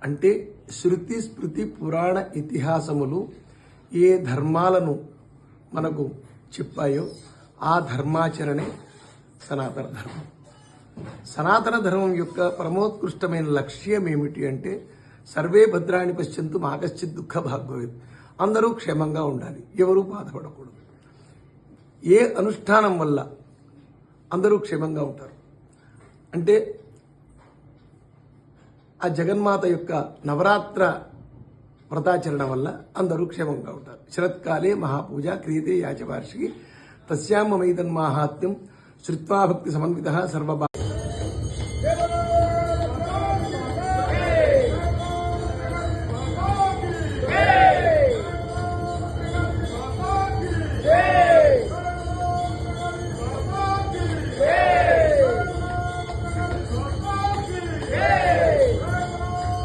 అంటే శృతి స్మృతి పురాణ ఇతిహాసములు ఏ ధర్మాలను మనకు చెప్పాయో ఆ ధర్మాచరణే సనాతన ధర్మం. సనాతన ధర్మం యొక్క పరమోత్కృష్టమైన లక్ష్యం ఏమిటి అంటే సర్వే భద్రాణి పశ్యంతు మా కశ్చిత్ దుఃఖ భాగ్భవేత్. అందరూ క్షేమంగా ఉండాలి, ఎవరూ బాధపడకూడదు. ఏ అనుష్ఠానం వల్ల అందరూ క్షేమంగా ఉంటారు అంటే ఆ జగన్మాత యొక్క నవరాత్ర వ్రతాచరణ వల్ల అందరూ క్షేమంగా ఉంటారు. శరత్కాలే మహాపూజ క్రియతే యాచవార్షికి తస్యాం మమైదన్మాహాత్మ్యం శ్రుత్వా భక్తి సమన్విత సర్వభా